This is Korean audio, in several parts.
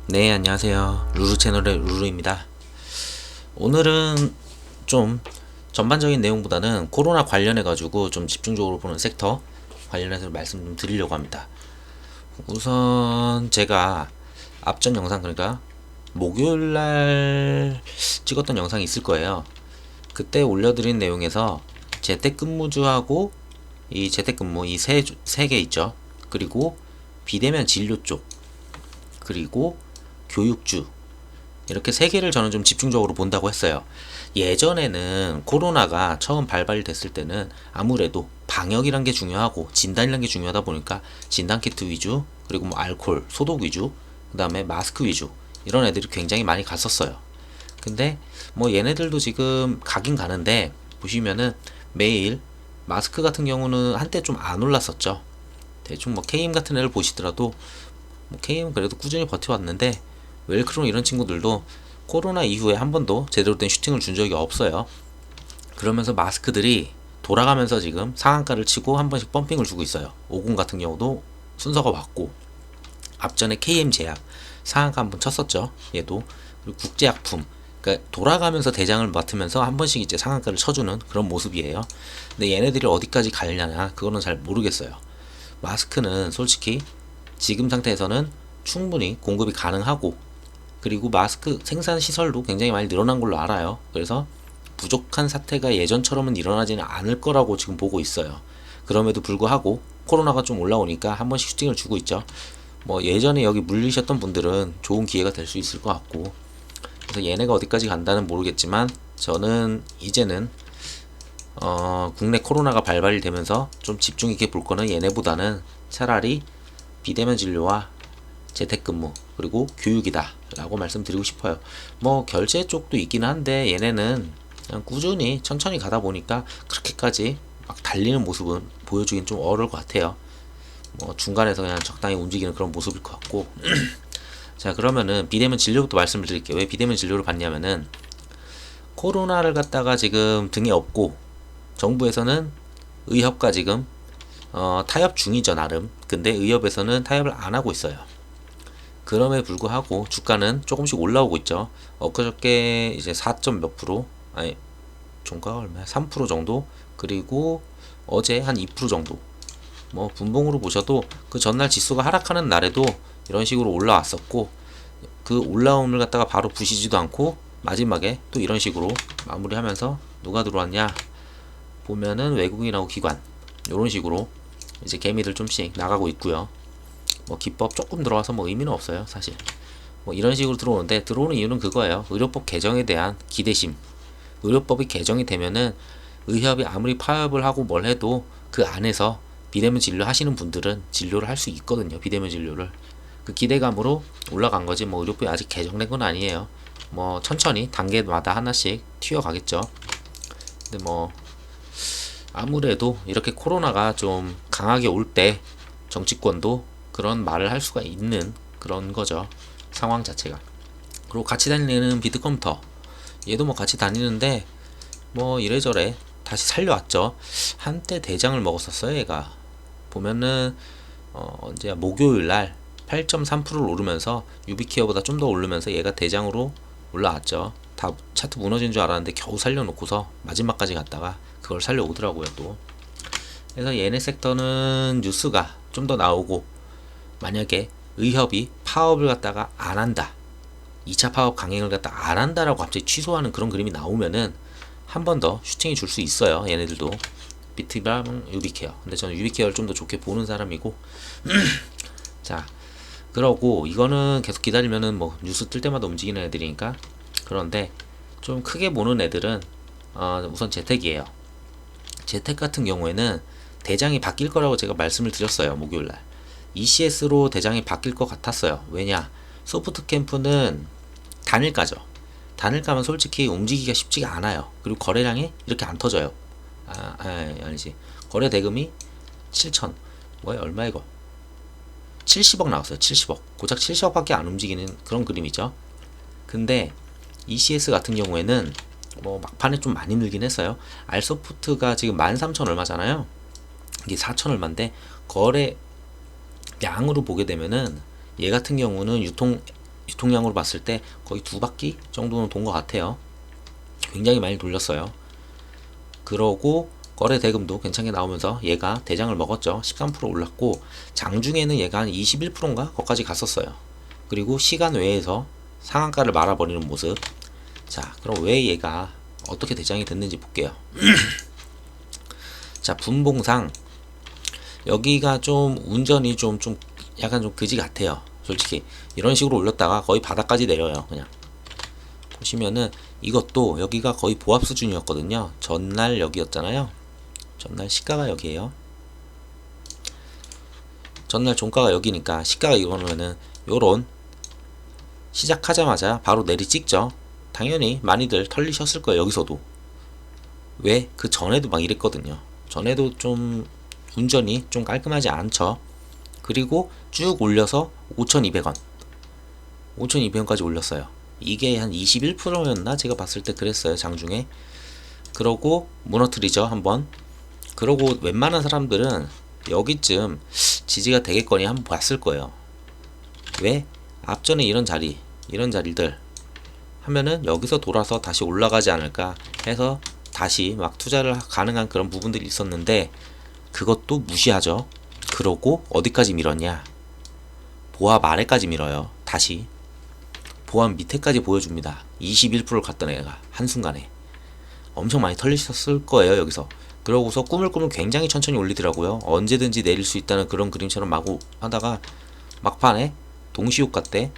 네, 안녕하세요. 루루 채널의 루루입니다. 오늘은 좀 전반적인 내용보다는 코로나 관련해가지고 좀 집중적으로 보는 섹터 관련해서 말씀 좀 드리려고 합니다. 우선 제가 앞전 영상, 그러니까 목요일날 찍었던 영상이 있을 거예요. 그때 올려드린 내용에서 재택근무주하고 이 재택근무 이 세 개 있죠. 그리고 비대면 진료 쪽, 그리고 교육주, 이렇게 세 개를 저는 좀 집중적으로 본다고 했어요. 예전에는 코로나가 처음 발발됐을 때는 아무래도 방역이란 게 중요하고 진단이란 게 중요하다 보니까 진단키트 위주, 그리고 뭐 알코올, 소독 위주, 그 다음에 마스크 위주, 이런 애들이 굉장히 많이 갔었어요. 근데 뭐 얘네들도 지금 가긴 가는데, 보시면은 매일 마스크 같은 경우는 한때 좀 안 올랐었죠. 대충 뭐 KM 같은 애를 보시더라도, 뭐 KM은 그래도 꾸준히 버텨왔는데 웰크론 이런 친구들도 코로나 이후에 한 번도 제대로 된 슈팅을 준 적이 없어요. 그러면서 마스크들이 돌아가면서 지금 상한가를 치고 한 번씩 펌핑을 주고 있어요. 50 같은 경우도 순서가 왔고, 앞전에 KM 제약 상한가 한 번 쳤었죠. 얘도. 그리고 국제약품, 그러니까 돌아가면서 대장을 맡으면서 한 번씩 이제 상한가를 쳐주는 그런 모습이에요. 근데 얘네들이 어디까지 가려냐, 그거는 잘 모르겠어요. 마스크는 솔직히 지금 상태에서는 충분히 공급이 가능하고, 그리고 마스크 생산 시설도 굉장히 많이 늘어난 걸로 알아요. 그래서 부족한 사태가 예전처럼은 일어나지는 않을 거라고 지금 보고 있어요. 그럼에도 불구하고 코로나가 좀 올라오니까 한 번씩 슈팅을 주고 있죠. 뭐 예전에 여기 물리셨던 분들은 좋은 기회가 될 수 있을 것 같고, 그래서 얘네가 어디까지 간다는 모르겠지만 저는 이제는 국내 코로나가 발발이 되면서 좀 집중 있게 볼 거는 얘네보다는 차라리 비대면 진료와 재택근무, 그리고 교육이다 라고 말씀드리고 싶어요. 뭐 결제 쪽도 있긴 한데 얘네는 그냥 꾸준히 천천히 가다 보니까 그렇게까지 막 달리는 모습은 보여주긴 좀 어려울 것 같아요. 뭐 중간에서 그냥 적당히 움직이는 그런 모습일 것 같고. 자, 그러면은 비대면 진료부터 말씀을 드릴게요. 왜 비대면 진료를 받냐면은 코로나를 갖다가 지금 등에 업고 정부에서는 의협과 지금 타협 중이죠, 나름. 근데 의협에서는 타협을 안 하고 있어요. 그럼에 불구하고 주가는 조금씩 올라오고 있죠. 엊그저께 이제 4점 몇 프로, 아니 종가가 얼마야? 3% 정도. 그리고 어제 한 2% 정도. 뭐 분봉으로 보셔도 그 전날 지수가 하락하는 날에도 이런 식으로 올라왔었고, 그 올라옴을 갖다가 바로 부시지도 않고 마지막에 또 이런 식으로 마무리하면서 누가 들어왔냐 보면은 외국인하고 기관, 이런 식으로 이제 개미들 좀씩 나가고 있고요. 뭐 기법 조금 들어와서 뭐 의미는 없어요, 사실. 뭐 이런 식으로 들어오는데, 들어오는 이유는 그거예요. 의료법 개정에 대한 기대심. 의료법이 개정이 되면은 의협이 아무리 파업을 하고 뭘 해도 그 안에서 비대면 진료 하시는 분들은 진료를 할 수 있거든요. 비대면 진료를. 그 기대감으로 올라간 거지, 뭐 의료법이 아직 개정된 건 아니에요. 뭐 천천히 단계마다 하나씩 튀어가겠죠. 근데 뭐 아무래도 이렇게 코로나가 좀 강하게 올 때 정치권도 그런 말을 할 수가 있는 그런 거죠. 상황 자체가. 그리고 같이 다니는 비트컴퓨터, 얘도 뭐 같이 다니는데 뭐 이래저래 다시 살려왔죠. 한때 대장을 먹었었어요, 얘가. 보면은 언제야, 목요일 날 8.3%를 오르면서 유비케어보다 좀 더 오르면서 얘가 대장으로 올라왔죠. 다 차트 무너진 줄 알았는데 겨우 살려놓고서 마지막까지 갔다가 그걸 살려오더라고요, 또. 그래서 얘네 섹터는 뉴스가 좀 더 나오고, 만약에 의협이 파업을 갖다가 안 한다, 2차 파업 강행을 갖다가 안 한다라고 갑자기 취소하는 그런 그림이 나오면은 한 번 더 슈팅이 줄 수 있어요, 얘네들도. 비트랑 유비케어. 근데 저는 유비케어를 좀 더 좋게 보는 사람이고. 자, 그러고 이거는 계속 기다리면은 뭐 뉴스 뜰 때마다 움직이는 애들이니까. 그런데 좀 크게 보는 애들은 우선 재택이에요. 재택 같은 경우에는 대장이 바뀔 거라고 제가 말씀을 드렸어요, 목요일날. ECS로 대장이 바뀔 것 같았어요. 왜냐, 소프트 캠프는 단일가죠. 단일가면 솔직히 움직이기가 쉽지가 않아요. 그리고 거래량이 이렇게 안 터져요. 아니지. 거래 대금이 7천, 뭐야, 얼마 이거? 70억 나왔어요. 70억. 고작 70억밖에 안 움직이는 그런 그림이죠. 근데 ECS 같은 경우에는 뭐 막판에 좀 많이 늘긴 했어요. 알소프트가 지금 13,000 얼마잖아요. 이게 4천 얼마인데, 거래 양으로 보게 되면은 얘 같은 경우는 유통 유통량으로 봤을 때 거의 2바퀴 정도는 돈 것 같아요. 굉장히 많이 돌렸어요. 그러고 거래 대금도 괜찮게 나오면서 얘가 대장을 먹었죠. 13% 올랐고 장중에는 얘가 한 21%인가 거기까지 갔었어요. 그리고 시간 외에서 상한가를 말아버리는 모습. 자, 그럼 왜 얘가 어떻게 대장이 됐는지 볼게요. 자, 분봉상 여기가 좀 운전이 좀 약간 좀 그지 같아요. 솔직히 이런 식으로 올렸다가 거의 바닥까지 내려요. 그냥 보시면은 이것도 여기가 거의 보합 수준이었거든요. 전날 여기였잖아요. 전날 시가가 여기에요. 전날 종가가 여기니까 시가가 이거면은 요런 시작하자마자 바로 내리 찍죠. 당연히 많이들 털리셨을 거예요. 여기서도. 왜? 그 전에도 막 이랬거든요. 전에도 좀 운전이 좀 깔끔하지 않죠. 그리고 쭉 올려서 5,200원 5,200원까지 올렸어요. 이게 한 21%였나? 제가 봤을 때 그랬어요. 장중에. 그러고 무너뜨리죠. 한번. 그러고 웬만한 사람들은 여기쯤 지지가 되겠거니 한번 봤을 거예요. 왜? 앞전에 이런 자리들 하면은 여기서 돌아서 다시 올라가지 않을까 해서 다시 막 투자를 가능한 그런 부분들이 있었는데 그것도 무시하죠. 그러고 어디까지 밀었냐? 보합 아래까지 밀어요. 다시 보합 밑에까지 보여줍니다. 21%를 갔던 애가 한순간에 엄청 많이 털리셨을 거예요. 여기서. 그러고서 꾸물꾸물 굉장히 천천히 올리더라고요. 언제든지 내릴 수 있다는 그런 그림처럼 마구 하다가 막판에 동시효과 때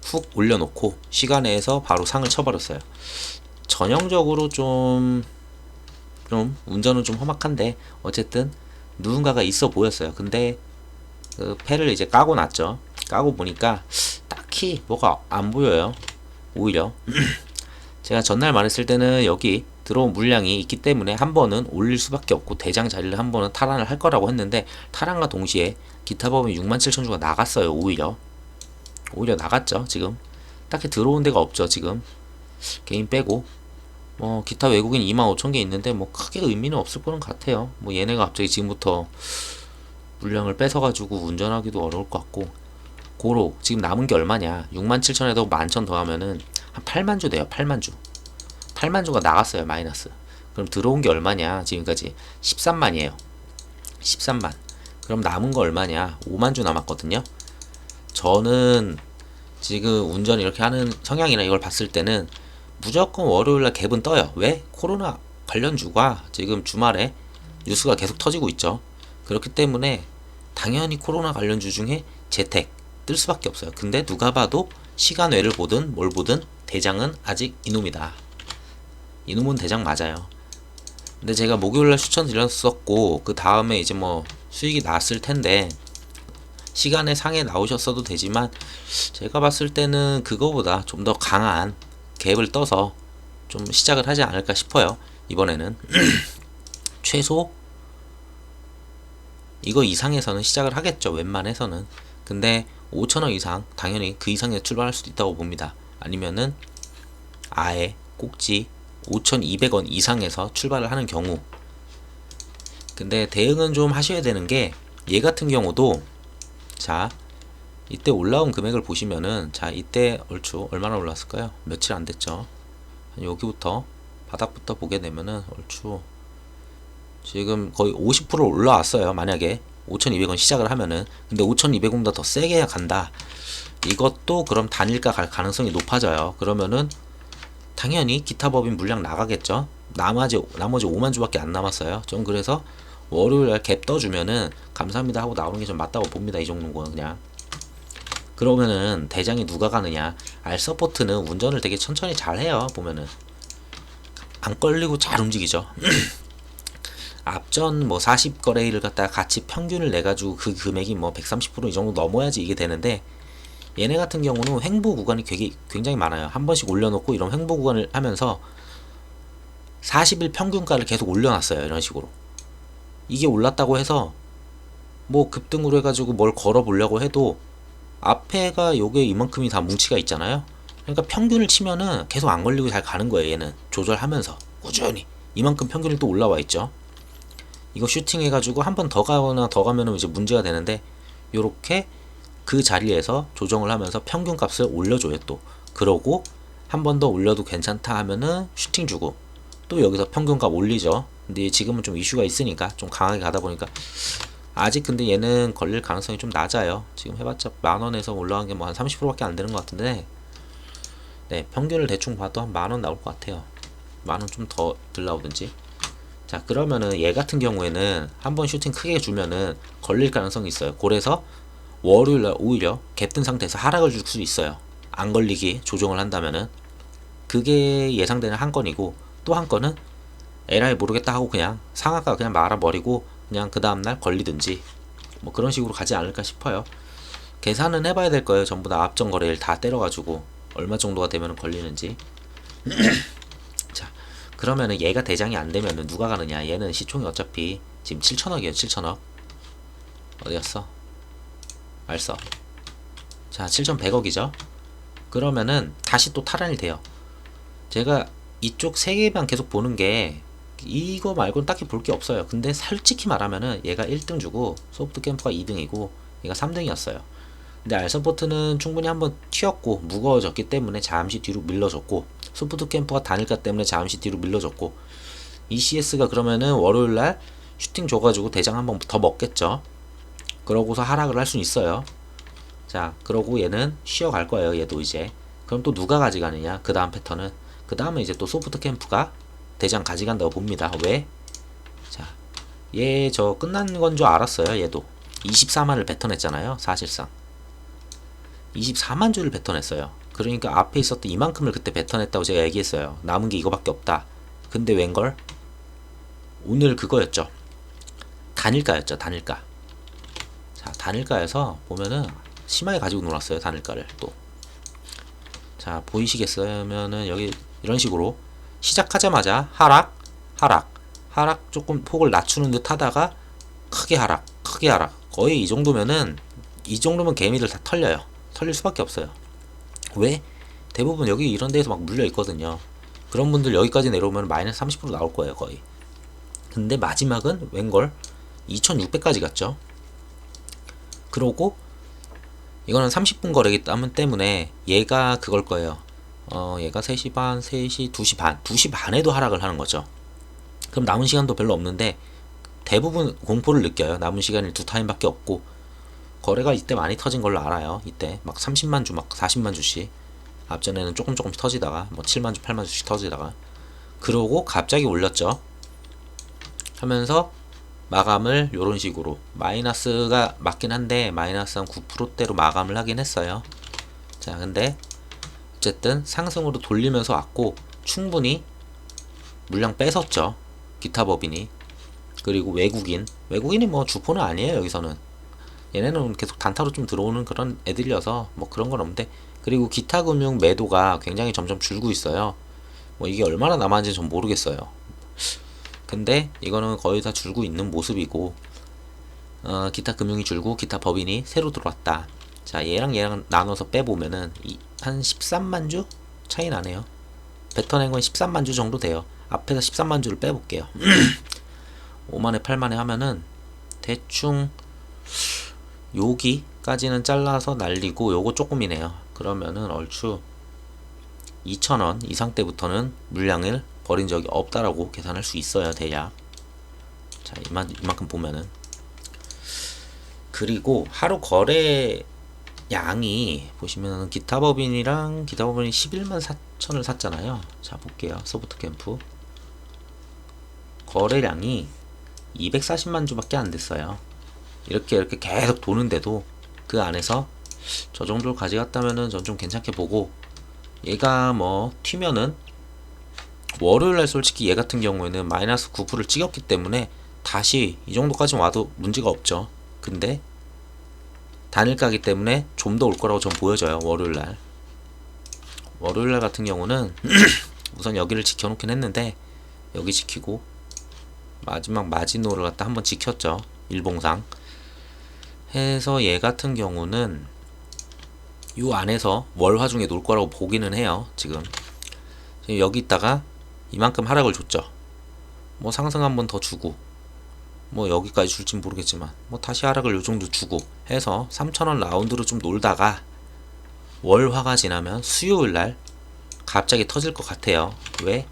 훅 올려놓고 시간에서 바로 상을 쳐버렸어요. 전형적으로 좀 운전은 좀 험악한데 어쨌든 누군가가 있어 보였어요. 근데 그 패를 이제 까고 났죠. 까고 보니까 딱히 뭐가 안 보여요. 오히려 제가 전날 말했을 때는 여기 들어온 물량이 있기 때문에 한 번은 올릴 수밖에 없고 대장 자리를 한 번은 탈환을 할 거라고 했는데 탈환과 동시에 기타 법인 67,000주가 나갔어요. 오히려 나갔죠. 지금 딱히 들어온 데가 없죠. 지금 개인 빼고 뭐 기타 외국인 25,000개 있는데 뭐 크게 의미는 없을 거는 같아요. 뭐 얘네가 갑자기 지금부터 물량을 뺏어가지고 운전하기도 어려울 것 같고 고로 지금 남은 게 얼마냐 67,000에도 11,000 더하면은 한 8만주 돼요. 8만주가 나갔어요. 마이너스. 그럼 들어온 게 얼마냐 지금까지 13만이에요 13만. 그럼 남은 거 얼마냐 5만주 남았거든요. 저는 지금 운전 이렇게 하는 성향이나 이걸 봤을 때는 무조건 월요일날 갭은 떠요. 왜? 코로나 관련주가 지금 주말에 뉴스가 계속 터지고 있죠. 그렇기 때문에 당연히 코로나 관련주 중에 재택 뜰 수밖에 없어요. 근데 누가 봐도 시간외를 보든 뭘 보든 대장은 아직 이놈이다. 이놈은 대장 맞아요. 근데 제가 목요일날 추천드렸었고 그 다음에 이제 뭐 수익이 났을 텐데 시간의 상에 나오셨어도 되지만 제가 봤을 때는 그거보다 좀 더 강한 갭을 떠서 좀 시작을 하지 않을까 싶어요. 이번에는 최소 이거 이상에서는 시작을 하겠죠. 웬만해서는. 근데 5,000원 이상 당연히 그 이상에 출발할 수도 있다고 봅니다. 아니면은 아예 꼭지 5,200원 이상에서 출발을 하는 경우. 근데 대응은 좀 하셔야 되는 게 얘 같은 경우도 자 이때 올라온 금액을 보시면은 자 이때 얼추 얼마나 올랐을까요? 며칠 안 됐죠. 여기부터 바닥부터 보게 되면은 얼추 지금 거의 50% 올라왔어요. 만약에 5,200원 시작을 하면은. 근데 5,200원보다 더 세게 간다. 이것도 그럼 단일가 갈 가능성이 높아져요. 그러면은 당연히 기타 법인 물량 나가겠죠. 나머지 5만주밖에 안 남았어요. 좀 그래서 월요일날 갭 떠주면은 감사합니다 하고 나오는 게 좀 맞다고 봅니다. 이 정도는 그냥. 그러면은 대장이 누가 가느냐. 알서포트는 운전을 되게 천천히 잘 해요. 보면은 안 걸리고 잘 움직이죠. 앞전 뭐 40거래일을 갖다가 같이 평균을 내가지고 그 금액이 뭐 130%이 정도 넘어야지 이게 되는데 얘네 같은 경우는 횡보 구간이 굉장히 많아요. 한 번씩 올려놓고 이런 횡보 구간을 하면서 40일 평균가를 계속 올려놨어요. 이런 식으로. 이게 올랐다고 해서 뭐 급등으로 해가지고 뭘 걸어보려고 해도 앞에가 요게 이만큼이 다 뭉치가 있잖아요. 그러니까 평균을 치면은 계속 안 걸리고 잘 가는 거예요. 얘는 조절하면서 꾸준히 이만큼 평균이 또 올라와 있죠. 이거 슈팅 해가지고 한 번 더 가거나 더 가면은 이제 문제가 되는데 요렇게 그 자리에서 조정을 하면서 평균값을 올려줘요 또. 그러고 한 번 더 올려도 괜찮다 하면은 슈팅 주고 또 여기서 평균값 올리죠. 근데 지금은 좀 이슈가 있으니까 좀 강하게 가다 보니까 아직 근데 얘는 걸릴 가능성이 좀 낮아요. 지금 해봤자 만원에서 올라간 게 뭐 한 30%밖에 안 되는 것 같은데, 네, 평균을 대충 봐도 한 만원 나올 것 같아요. 만원 좀 더 들 나오든지. 자, 그러면은 얘 같은 경우에는 한번 슈팅 크게 주면은 걸릴 가능성이 있어요. 그래서 월요일날 오히려 갭 뜬 상태에서 하락을 줄 수 있어요. 안 걸리기 조정을 한다면은. 그게 예상되는 한 건이고, 또 한 건은 에라이 모르겠다 하고 그냥 상하가 그냥 말아버리고 그냥 그 다음날 걸리든지 뭐 그런 식으로 가지 않을까 싶어요. 계산은 해봐야 될 거예요. 전부 다 앞전 거래일 다 때려가지고 얼마 정도가 되면 걸리는지. 자, 그러면은 얘가 대장이 안 되면은 누가 가느냐. 얘는 시총이 어차피 지금 7천억이에요. 7천억. 어디 갔어? 알싸. 자, 7,100억이죠. 그러면은 다시 또 탈환이 돼요. 제가 이쪽 세 개만 계속 보는 게 이거 말고는 딱히 볼 게 없어요. 근데 솔직히 말하면은 얘가 1등 주고 소프트 캠프가 2등이고 얘가 3등이었어요. 근데 알서포트는 충분히 한번 튀었고 무거워졌기 때문에 잠시 뒤로 밀려줬고, 소프트 캠프가 단일가 때문에 잠시 뒤로 밀려줬고, ECS가 그러면은 월요일날 슈팅 줘가지고 대장 한번 더 먹겠죠. 그러고서 하락을 할 수 있어요. 자, 그러고 얘는 쉬어갈 거예요. 얘도 이제. 그럼 또 누가 가져가느냐. 그 다음 패턴은, 그 다음에 이제 또 소프트 캠프가 대장 가져간다고 봅니다. 왜? 자, 얘 저 끝난 건 줄 알았어요. 얘도 24만을 뱉어냈잖아요. 사실상 24만 주를 뱉어냈어요. 그러니까 앞에 있었던 이만큼을 그때 뱉어냈다고 제가 얘기했어요. 남은 게 이거밖에 없다. 근데 웬걸? 오늘 그거였죠. 단일가였죠. 단일가. 자, 단일가에서 보면은 심하게 가지고 놀았어요. 단일가를 또. 자, 보이시겠어요면은 여기 이런 식으로 시작하자마자 하락, 하락, 하락, 조금 폭을 낮추는 듯 하다가 크게 하락, 크게 하락. 거의 이 정도면은, 이 정도면 개미들 다 털려요. 털릴 수밖에 없어요. 왜? 대부분 여기 이런 데에서 막 물려 있거든요. 그런 분들 여기까지 내려오면 마이너스 30% 나올 거예요, 거의. 근데 마지막은 웬걸 2600까지 갔죠. 그러고 이거는 30분 거래기 때문에 얘가 그걸 거예요. 얘가 3시 반, 3시, 2시 반, 2시 반에도 하락을 하는 거죠. 그럼 남은 시간도 별로 없는데 대부분 공포를 느껴요. 남은 시간이 2타임밖에 없고, 거래가 이때 많이 터진 걸로 알아요. 이때 막 30만 주, 막 40만 주씩. 앞전에는 조금씩 터지다가 뭐 7만 주, 8만 주씩 터지다가, 그러고 갑자기 올렸죠. 하면서 마감을 요런 식으로 마이너스가 맞긴 한데 마이너스 한 9%대로 마감을 하긴 했어요. 자, 근데 어쨌든 상승으로 돌리면서 왔고 충분히 물량 뺏었죠. 기타 법인이. 그리고 외국인이 뭐 주포는 아니에요. 여기서는 얘네는 계속 단타로 좀 들어오는 그런 애들이어서 뭐 그런 건 없는데, 그리고 기타 금융 매도가 굉장히 점점 줄고 있어요. 뭐 이게 얼마나 남았는지 전 모르겠어요. 근데 이거는 거의 다 줄고 있는 모습이고, 기타 금융이 줄고 기타 법인이 새로 들어왔다. 자, 얘랑 나눠서 빼보면은 한 13만 주 차이 나네요. 뱉어낸 건 13만 주 정도 돼요. 앞에서 13만 주를 빼볼게요. 5만에 8만에 하면은 대충 여기까지는 잘라서 날리고 요거 조금이네요. 그러면은 얼추 2,000원 이상 때부터는 물량을 버린 적이 없다라고 계산할 수 있어요. 대략. 자, 이만큼 보면은. 그리고 하루 거래 양이 보시면 기타 법인이 11만 4천을 샀잖아요. 자, 볼게요. 소프트 캠프 거래량이 240만 주밖에 안 됐어요. 이렇게 계속 도는데도 그 안에서 저 정도를 가져갔다면은 전 좀 괜찮게 보고, 얘가 뭐 튀면은 월요일날 솔직히 얘 같은 경우에는 마이너스 9%를 찍었기 때문에 다시 이 정도까지 와도 문제가 없죠. 근데 단일가기 때문에 좀 더 올 거라고 전 보여져요. 월요일날 같은 경우는 우선 여기를 지켜놓긴 했는데, 여기 지키고 마지막 마지노를 갖다 한번 지켰죠. 일봉상 해서 얘 같은 경우는 요 안에서 월화 중에 놀 거라고 보기는 해요. 지금 여기 있다가 이만큼 하락을 줬죠. 뭐 상승 한번 더 주고 뭐 여기까지 줄진 모르겠지만 뭐 다시 하락을 요 정도 주고 해서 3,000원 라운드로 좀 놀다가 월화가 지나면 수요일날 갑자기 터질 것 같아요. 왜?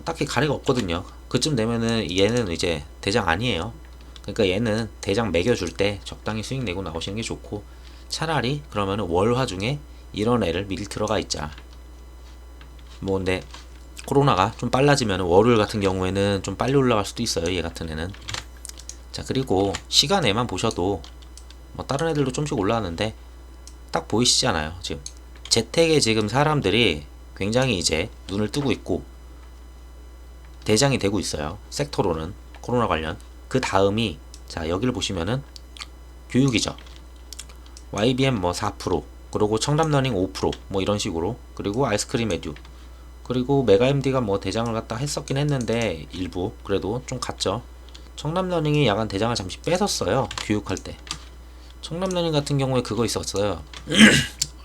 딱히 가리가 없거든요. 그쯤 되면은 얘는 이제 대장 아니에요. 그러니까 얘는 대장 매겨줄 때 적당히 수익 내고 나오시는 게 좋고, 차라리 그러면은 월화 중에 이런 애를 미리 들어가 있자. 뭐 근데 코로나가 좀 빨라지면 월요일 같은 경우에는 좀 빨리 올라갈 수도 있어요, 얘 같은 애는. 자, 그리고 시간에만 보셔도 뭐 다른 애들도 좀씩 올라왔는데 딱 보이시잖아요. 지금 재택에 지금 사람들이 굉장히 이제 눈을 뜨고 있고 대장이 되고 있어요. 섹터로는 코로나 관련. 그 다음이, 자 여기를 보시면은 교육이죠. YBM 뭐 4%, 그리고 청담러닝 5%뭐 이런 식으로, 그리고 아이스크림 에듀, 그리고 메가MD가 뭐 대장을 갖다 했었긴 했는데 일부 그래도 좀 갔죠. 청담러닝이 약간 대장을 잠시 뺏었어요, 교육할 때. 청담러닝 같은 경우에 그거 있었어요.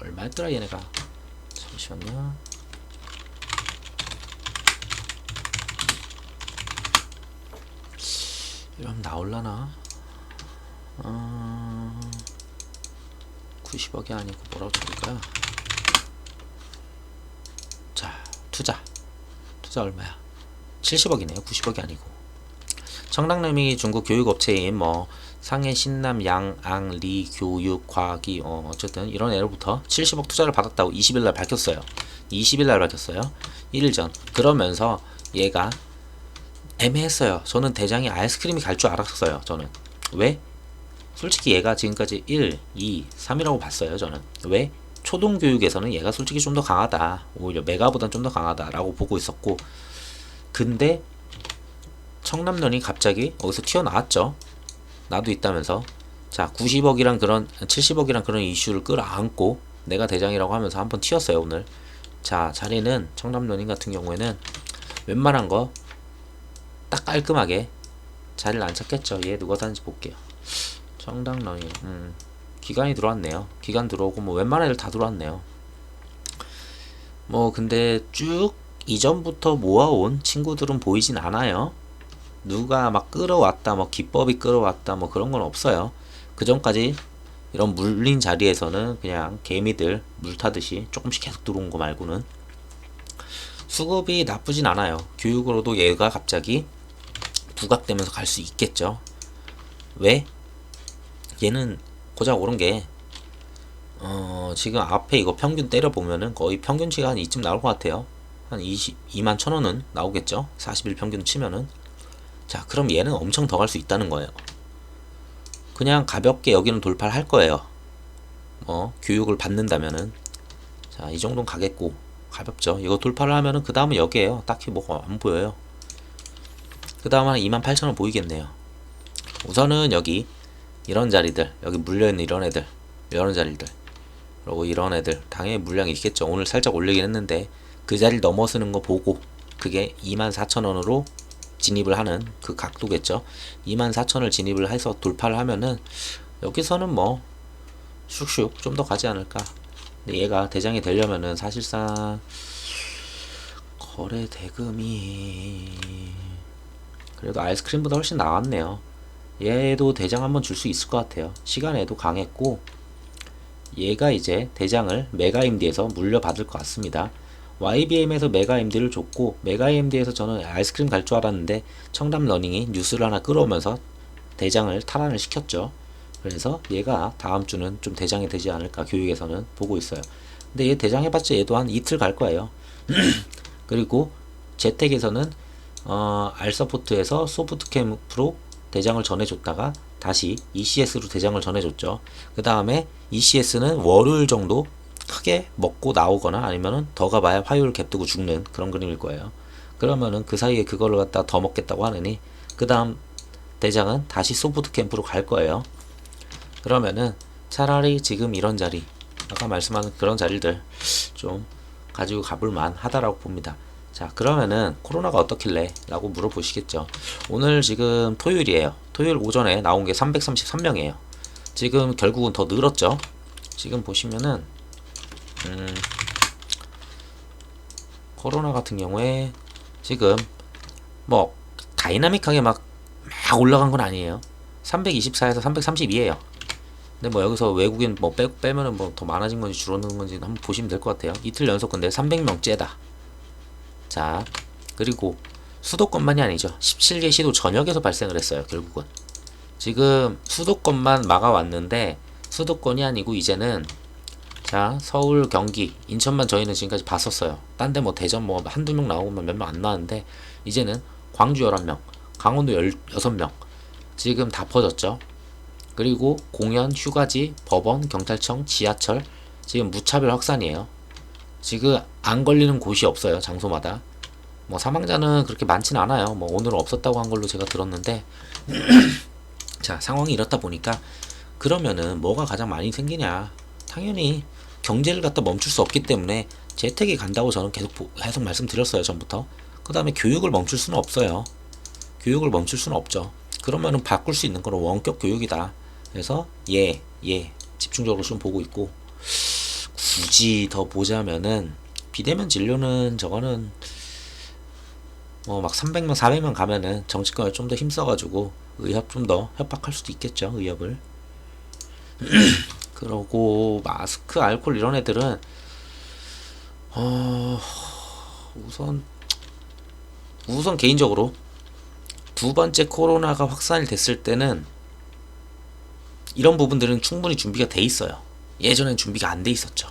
얼마였더라 얘네가. 잠시만요. 이러면 나올라나? 90억이 아니고 뭐라고 쳐볼까요? 자, 투자 얼마야? 70억이네요. 90억이 아니고. 청담러닝이 중국 교육업체인 뭐 상해, 신남, 양앙, 리, 교육, 과기, 어쨌든 이런 애로부터 70억 투자를 받았다고 20일날 밝혔어요. 20일날 밝혔어요. 1일 전. 그러면서 얘가 애매했어요. 저는 대장이 아이스크림이 갈 줄 알았어요. 저는. 왜? 솔직히 얘가 지금까지 1, 2, 3이라고 봤어요. 저는. 왜? 초등교육에서는 얘가 솔직히 좀 더 강하다. 오히려 메가보단 좀 더 강하다라고 보고 있었고, 근데 청남년이 갑자기 어디서 튀어나왔죠. 나도 있다면서. 자, 90억이란 그런 70억이란 그런 이슈를 끌어안고 내가 대장이라고 하면서 한번 튀었어요 오늘. 자, 자리는 청남년인 같은 경우에는 웬만한 거 딱 깔끔하게 자리를 안 찾겠죠. 얘 누가 사는지 볼게요. 청담러닝 기간이 들어왔네요. 기간 들어오고 뭐 웬만한 애들 다 들어왔네요. 뭐 근데 쭉 이전부터 모아온 친구들은 보이진 않아요. 누가 막 끌어왔다, 뭐 기법이 끌어왔다, 뭐 그런 건 없어요. 그 전까지 이런 물린 자리에서는 그냥 개미들 물 타듯이 조금씩 계속 들어온 거 말고는 수급이 나쁘진 않아요. 교육으로도 얘가 갑자기 부각되면서 갈 수 있겠죠. 왜? 얘는 고작 오른 게 지금 앞에 이거 평균 때려보면은 거의 평균치가 한 이쯤 나올 것 같아요. 한 22만 1천원은 나오겠죠. 40일 평균 치면은. 자, 그럼 얘는 엄청 더 갈 수 있다는 거예요. 그냥 가볍게 여기는 돌파를 할 거예요. 교육을 받는다면은. 자, 이 정도는 가겠고 가볍죠. 이거 돌파를 하면은 그 다음은 여기에요. 딱히 뭐가 안 보여요. 그 다음 한 28,000원 보이겠네요. 우선은 여기 이런 자리들, 여기 물려있는 이런 애들, 이런 자리들, 그리고 이런 애들 당연히 물량이 있겠죠. 오늘 살짝 올리긴 했는데 그 자리를 넘어서는 거 보고 그게 24,000원으로 진입을 하는 그 각도겠죠. 24,000원을 진입을 해서 돌파를 하면은 여기서는 뭐 슉슉 좀 더 가지 않을까. 근데 얘가 대장이 되려면은 사실상 거래 대금이 그래도 아이스크림보다 훨씬 나왔네요. 얘도 대장 한번 줄 수 있을 것 같아요. 시간에도 강했고 얘가 이제 대장을 메가임디에서 물려받을 것 같습니다. YBM에서 메가임디를 줬고 메가임디에서 저는 아이스크림 갈 줄 알았는데 청담러닝이 뉴스를 하나 끌어오면서 대장을 탈환을 시켰죠. 그래서 얘가 다음 주는 좀 대장이 되지 않을까 교육에서는 보고 있어요. 근데 얘 대장 해봤자 얘도 한 이틀 갈 거예요. 그리고 재택에서는 알서포트에서 소프트캠프로 대장을 전해줬다가 다시 ECS로 대장을 전해줬죠. 그 다음에 ECS는 월요일 정도 크게 먹고 나오거나 아니면은 더 가봐야 화요일 갭 두고 죽는 그런 그림일 거예요. 그러면은 그 사이에 그거를 갖다 더 먹겠다고 하느니 그 다음 대장은 다시 소프트 캠프로 갈 거예요. 그러면은 차라리 지금 이런 자리, 아까 말씀하는 그런 자리들 좀 가지고 가볼만 하다라고 봅니다. 자, 그러면은 코로나가 어떻길래 라고 물어보시겠죠. 오늘 지금 토요일이에요. 토요일 오전에 나온 게 333명이에요. 지금 결국은 더 늘었죠. 지금 보시면은 코로나 같은 경우에 지금 뭐 다이나믹하게 막 막 올라간 건 아니에요. 324에서 332예요. 근데 뭐 여기서 외국인 뭐 빼면은 뭐 더 많아진 건지 줄어드는 건지 한번 보시면 될 것 같아요. 이틀 연속 근데 300명째다. 자, 그리고 수도권만이 아니죠. 17개 시도 전역에서 발생을 했어요. 결국은 지금 수도권만 막아왔는데 수도권이 아니고 이제는 자 서울, 경기, 인천만 저희는 지금까지 봤었어요. 딴 데 뭐 대전 뭐 한두 명 나오고 몇 명 안 나왔는데 이제는 광주 11명, 강원도 16명 지금 다 퍼졌죠. 그리고 공연, 휴가지, 법원, 경찰청, 지하철 지금 무차별 확산이에요. 지금 안 걸리는 곳이 없어요. 장소마다. 뭐 사망자는 그렇게 많진 않아요. 뭐 오늘은 없었다고 한 걸로 제가 들었는데 자 상황이 이렇다 보니까 그러면은 뭐가 가장 많이 생기냐, 당연히 경제를 갖다 멈출 수 없기 때문에 재택이 간다고 저는 계속 말씀드렸어요. 전부터. 그 다음에 교육을 멈출 수는 없어요. 교육을 멈출 수는 없죠. 그러면은 바꿀 수 있는 거는 원격 교육이다. 그래서 집중적으로 좀 보고 있고, 굳이 더 보자면은 비대면 진료는 저거는 뭐 막 300명 400명 가면은 정치권에 좀 더 힘써가지고 의협 좀 더 협박할 수도 있겠죠. 의협을. 그러고 마스크, 알코올 이런 애들은 우선 개인적으로 두 번째 코로나가 확산이 됐을 때는 이런 부분들은 충분히 준비가 돼 있어요. 예전엔 준비가 안 돼 있었죠.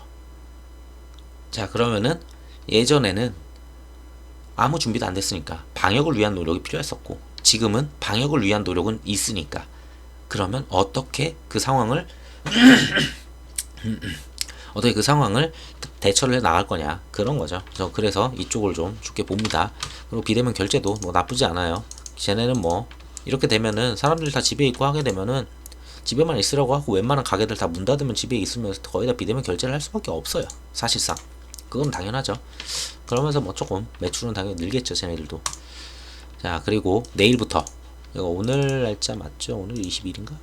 자, 그러면은 예전에는 아무 준비도 안 됐으니까 방역을 위한 노력이 필요했었고, 지금은 방역을 위한 노력은 있으니까 그러면 어떻게 그 상황을 대처를 해 나갈 거냐, 그런 거죠. 그래서 이쪽을 좀 좋게 봅니다. 그리고 비대면 결제도 뭐 나쁘지 않아요. 쟤네는 뭐 이렇게 되면은 사람들이 다 집에 있고 하게 되면은 집에만 있으라고 하고 웬만한 가게들 다 문 닫으면 집에 있으면서 거의 다 비대면 결제를 할 수밖에 없어요. 사실상 그건 당연하죠. 그러면서 뭐 조금 매출은 당연히 늘겠죠, 쟤네들도. 자, 그리고 내일부터, 이거 오늘 날짜 맞죠? 오늘 20일인가?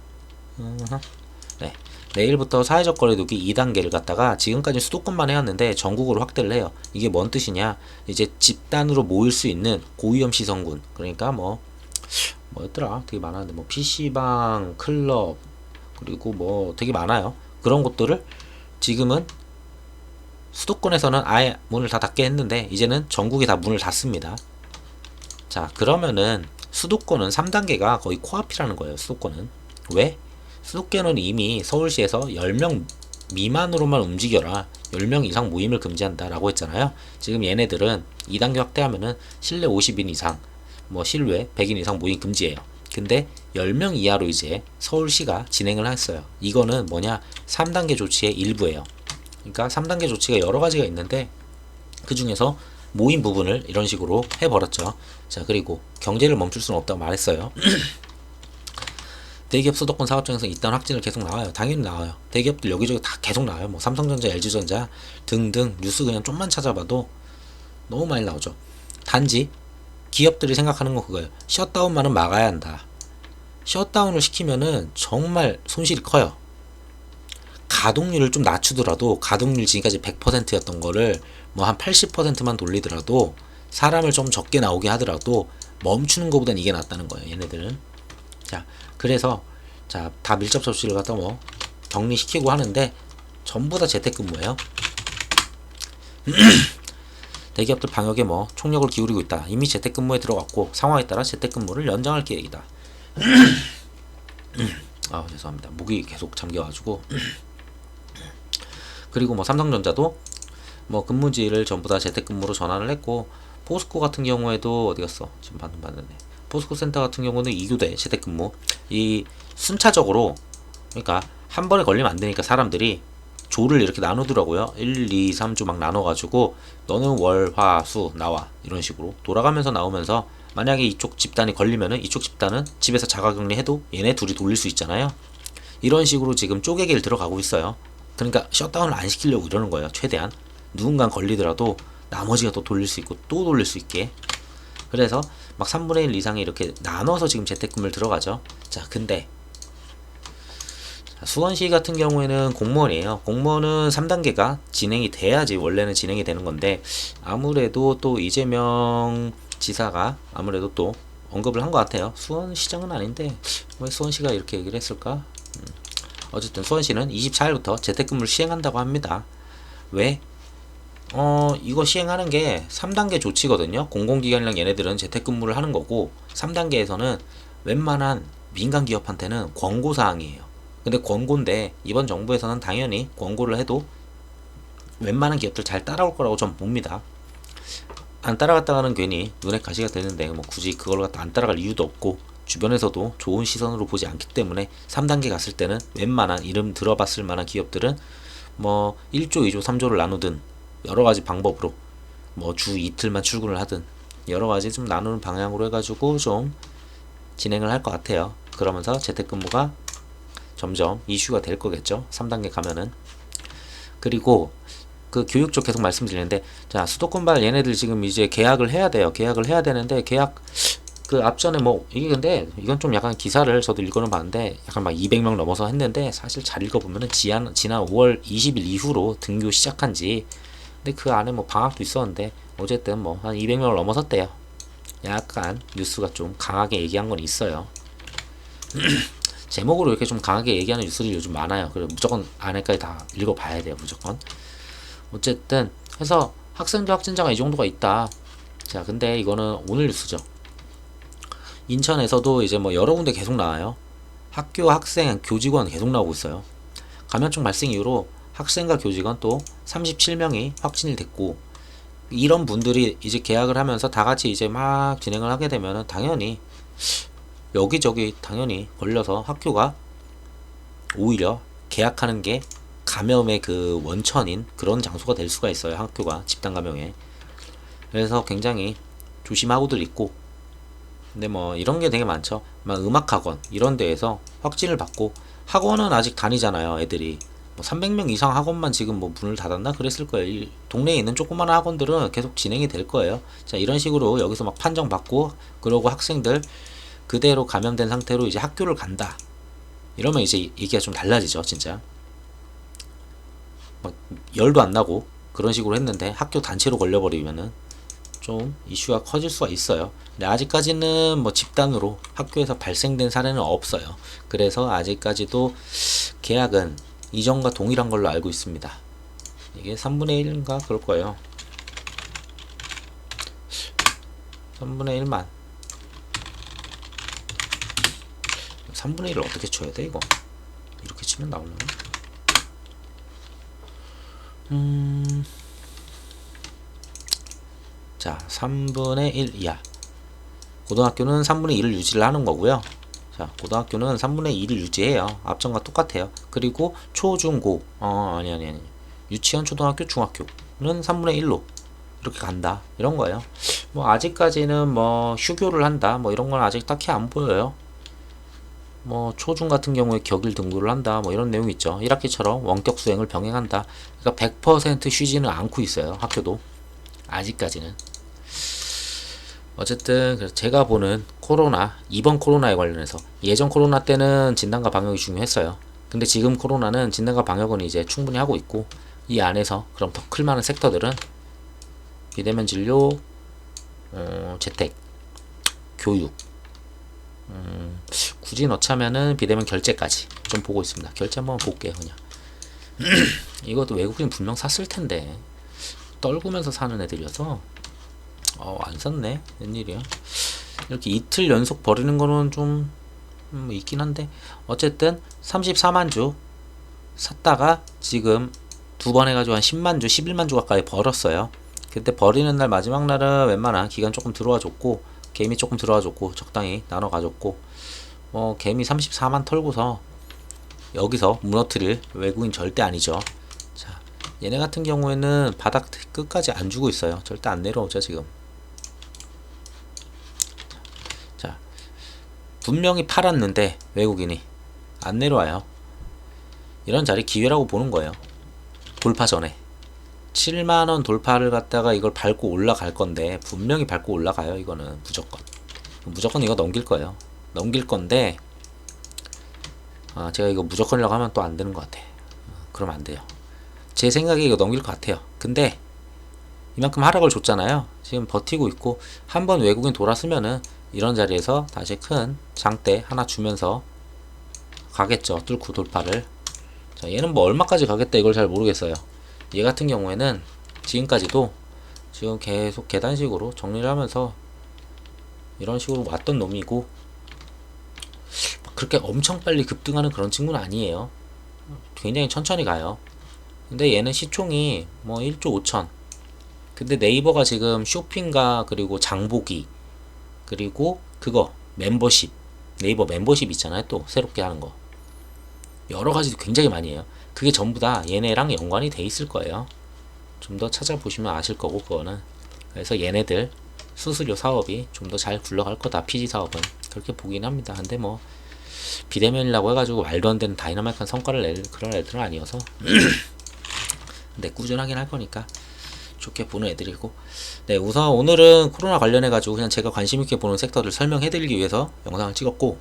네, 내일부터 사회적 거리두기 2단계를 갖다가 지금까지 수도권만 해왔는데 전국으로 확대를 해요. 이게 뭔 뜻이냐, 이제 집단으로 모일 수 있는 고위험 시설군, 그러니까 뭐였더라, 되게 많았는데 뭐 PC방, 클럽, 그리고 뭐 되게 많아요. 그런 곳들을 지금은 수도권에서는 아예 문을 다 닫게 했는데 이제는 전국이 다 문을 닫습니다. 자, 그러면은 수도권은 3단계가 거의 코앞이라는 거예요. 수도권은. 왜? 수도권은 이미 서울시에서 10명 미만으로만 움직여라, 10명 이상 모임을 금지한다 라고 했잖아요. 지금 얘네들은 2단계 확대하면은 실내 50인 이상, 뭐 실외 100인 이상 모임 금지예요. 근데 10명 이하로 이제 서울시가 진행을 했어요. 이거는 뭐냐, 3단계 조치의 일부예요. 그러니까 3단계 조치가 여러 가지가 있는데 그 중에서 모임 부분을 이런 식으로 해버렸죠. 자, 그리고 경제를 멈출 수는 없다고 말했어요. 대기업 수도권 사업장에서 이딴 확진을 계속 나와요. 당연히 나와요. 대기업들 여기저기 다 계속 나와요. 뭐 삼성전자, LG전자 등등 뉴스 그냥 좀만 찾아봐도 너무 많이 나오죠. 단지 기업들이 생각하는 건 그거예요. 셧다운만은 막아야 한다. 셧다운을 시키면은 정말 손실이 커요. 가동률을 좀 낮추더라도, 가동률 지금까지 100%였던 거를 뭐 한 80%만 돌리더라도, 사람을 좀 적게 나오게 하더라도 멈추는 것보단 이게 낫다는 거예요, 얘네들은. 자, 그래서 자, 다 밀접 접시를 갖다 뭐 격리시키고 하는데 전부 다 재택근무예요. 대기업들 방역에 뭐 총력을 기울이고 있다. 이미 재택근무에 들어갔고 상황에 따라 재택근무를 연장할 계획이다. 아, 죄송합니다. 목이 계속 잠겨가지고. 그리고 뭐 삼성전자도 뭐 근무지를 전부 다 재택근무로 전환을 했고, 포스코 같은 경우에도 어디 갔어? 지금 방금 봤는데 포스코 센터 같은 경우는 2교대 재택근무. 이 순차적으로, 그러니까 한 번에 걸리면 안 되니까 사람들이 조를 이렇게 나누더라고요. 1, 2, 3주 막 나눠가지고 너는 월, 화, 수 나와, 이런 식으로 돌아가면서 나오면서 만약에 이쪽 집단이 걸리면은 이쪽 집단은 집에서 자가격리 해도 얘네 둘이 돌릴 수 있잖아요. 이런 식으로 지금 쪼개기를 들어가고 있어요. 그러니까 셧다운을 안 시키려고 이러는 거예요. 최대한 누군가 걸리더라도 나머지가 또 돌릴 수 있고 또 돌릴 수 있게. 그래서 막 3분의 1 이상이 이렇게 나눠서 지금 재택근무를 들어가죠. 자, 근데 수원시 같은 경우에는 공무원이에요. 공무원은 3단계가 진행이 돼야지 원래는 진행이 되는 건데, 아무래도 또 이재명 지사가 아무래도 또 언급을 한 것 같아요. 수원시장은 아닌데 왜 수원시가 이렇게 얘기를 했을까? 어쨌든 수원시는 24일부터 재택근무를 시행한다고 합니다. 왜? 이거 시행하는 게 3단계 조치거든요. 공공기관이랑 얘네들은 재택근무를 하는 거고, 3단계에서는 웬만한 민간 기업한테는 권고사항이에요. 근데 권고인데, 이번 정부에서는 당연히 권고를 해도 웬만한 기업들 잘 따라올 거라고 전 봅니다. 안 따라갔다가는 괜히 눈에 가시가 되는데, 뭐 굳이 그걸 갖다 안 따라갈 이유도 없고, 주변에서도 좋은 시선으로 보지 않기 때문에 3단계 갔을 때는 웬만한 이름 들어봤을 만한 기업들은 뭐 1조, 2조, 3조를 나누든 여러 가지 방법으로 뭐 주 이틀만 출근을 하든 여러 가지 좀 나누는 방향으로 해가지고 좀 진행을 할 것 같아요. 그러면서 재택근무가 점점 이슈가 될 거겠죠. 3단계 가면은. 그리고 그 교육 쪽 계속 말씀드리는데, 자, 수도권발 얘네들 지금 이제 계약을 해야 돼요. 계약을 해야 되는데, 계약 그 앞전에 뭐 이게, 근데 이건 좀 약간 기사를 저도 읽어는 봤는데 약간 막 200명 넘어서 했는데, 사실 잘 읽어보면은 지난 5월 20일 이후로 등교 시작한지, 근데 그 안에 뭐 방학도 있었는데 어쨌든 뭐 한 200명을 넘어섰대요. 약간 뉴스가 좀 강하게 얘기한 건 있어요. 제목으로 이렇게 좀 강하게 얘기하는 뉴스들이 요즘 많아요. 그래서 무조건 안에까지 다 읽어봐야 돼요, 무조건. 어쨌든 해서 학생들 확진자가 이 정도가 있다. 자, 근데 이거는 오늘 뉴스죠. 인천에서도 이제 뭐 여러 군데 계속 나와요. 학교, 학생, 교직원 계속 나오고 있어요. 감염증 발생 이후로 학생과 교직원 또 37명이 확진이 됐고, 이런 분들이 이제 계약을 하면서 다 같이 이제 막 진행을 하게 되면은 당연히 여기저기 당연히 걸려서 학교가 오히려 계약하는 게 감염의 그 원천인 그런 장소가 될 수가 있어요. 학교가 집단 감염에. 그래서 굉장히 조심하고들 있고, 근데 뭐 이런 게 되게 많죠. 막 음악학원 이런 데에서 확진을 받고, 학원은 아직 다니잖아요, 애들이. 뭐 300명 이상 학원만 지금 뭐 문을 닫았나 그랬을 거예요. 이 동네에 있는 조그마한 학원들은 계속 진행이 될 거예요. 자, 이런 식으로 여기서 막 판정 받고, 그러고 학생들 그대로 감염된 상태로 이제 학교를 간다. 이러면 이제 얘기가 좀 달라지죠, 진짜. 막 열도 안 나고 그런 식으로 했는데 학교 단체로 걸려버리면은 좀 이슈가 커질 수가 있어요. 근데 아직까지는 뭐 집단으로 학교에서 발생된 사례는 없어요. 그래서 아직까지도 계약은 이전과 동일한 걸로 알고 있습니다. 이게 3분의 1인가 그럴 거예요. 3분의 1만. 3분의 1을 어떻게 쳐야 돼, 이거? 이렇게 치면 나오려나? 자, 3분의 1 이하. 고등학교는 3분의 1을 유지를 하는 거고요. 자, 고등학교는 3분의 1을 유지해요. 앞전과 똑같아요. 그리고 초, 중, 고. 아니. 유치원, 초등학교, 중학교는 3분의 1로 이렇게 간다. 이런 거예요. 뭐, 아직까지는 뭐, 휴교를 한다. 뭐, 이런 건 아직 딱히 안 보여요. 뭐, 초중 같은 경우에 격일 등교를 한다. 뭐, 이런 내용이 있죠. 1학기처럼 원격 수행을 병행한다. 그러니까 100% 쉬지는 않고 있어요. 학교도. 아직까지는. 어쨌든 그래서 제가 보는 코로나, 이번 코로나에 관련해서, 예전 코로나 때는 진단과 방역이 중요했어요. 근데 지금 코로나는 진단과 방역은 이제 충분히 하고 있고, 이 안에서 그럼 더 클만한 섹터들은 비대면 진료, 재택, 교육, 굳이 넣자면은 비대면 결제까지 좀 보고 있습니다. 결제 한번 볼게요, 그냥. 이것도 외국인 분명 샀을 텐데 떨구면서 사는 애들이어서 안 샀네. 웬일이야. 이렇게 이틀 연속 버리는 거는 좀 있긴 한데, 어쨌든 34만 주 샀다가 지금 두 번 해가지고 한 10만 주, 11만 주 가까이 벌었어요. 그때 버리는 날 마지막 날은 웬만한 기간 조금 들어와 줬고, 개미 조금 들어와 줬고, 적당히 나눠 가졌고, 개미 34만 털고서 여기서 무너뜨릴 외국인 절대 아니죠. 자, 얘네 같은 경우에는 바닥 끝까지 안 주고 있어요. 절대 안 내려오죠, 지금. 자, 분명히 팔았는데 외국인이 안 내려와요. 이런 자리 기회라고 보는 거예요. 돌파 전에 7만원 돌파를 갖다가 이걸 밟고 올라갈 건데, 분명히 밟고 올라가요. 이거는 무조건 이거 넘길 거예요. 넘길 건데, 제가 이거 무조건이라고 하면 또 안 되는 것 같아. 그러면 안 돼요. 제 생각에 이거 넘길 것 같아요. 근데 이만큼 하락을 줬잖아요. 지금 버티고 있고, 한번 외국인 돌았으면은 이런 자리에서 다시 큰 장대 하나 주면서 가겠죠. 뚫고 돌파를. 자, 얘는 뭐 얼마까지 가겠다 이걸 잘 모르겠어요. 얘 같은 경우에는 지금까지도 지금 계속 계단식으로 정리를 하면서 이런 식으로 왔던 놈이고, 그렇게 엄청 빨리 급등하는 그런 친구는 아니에요. 굉장히 천천히 가요. 근데 얘는 시총이 뭐 1조 5천. 근데 네이버가 지금 쇼핑과 그리고 장보기 그리고 그거 멤버십, 네이버 멤버십 있잖아요. 또 새롭게 하는 거 여러 가지 굉장히 많이 해요. 그게 전부 다 얘네랑 연관이 돼 있을 거예요. 좀 더 찾아보시면 아실 거고 그거는. 그래서 얘네들 수수료 사업이 좀 더 잘 굴러갈 거다. PG 사업은 그렇게 보긴 합니다. 근데 뭐 비대면이라고 해가지고 말도 안 되는 다이나믹한 성과를 낼 그런 애들은 아니어서 근데 꾸준하긴 할 거니까 좋게 보는 애들이고. 네, 우선 오늘은 코로나 관련해가지고 그냥 제가 관심있게 보는 섹터들 설명해드리기 위해서 영상을 찍었고,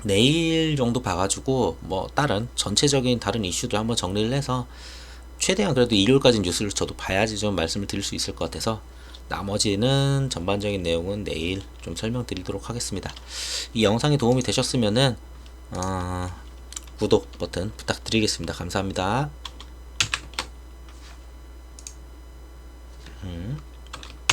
내일 정도 봐가지고 뭐 다른 전체적인 다른 이슈들 한번 정리를 해서 최대한 그래도 일요일까지 뉴스를 저도 봐야지 좀 말씀을 드릴 수 있을 것 같아서 나머지는 전반적인 내용은 내일 좀 설명드리도록 하겠습니다. 이 영상이 도움이 되셨으면은 구독 버튼 부탁드리겠습니다. 감사합니다.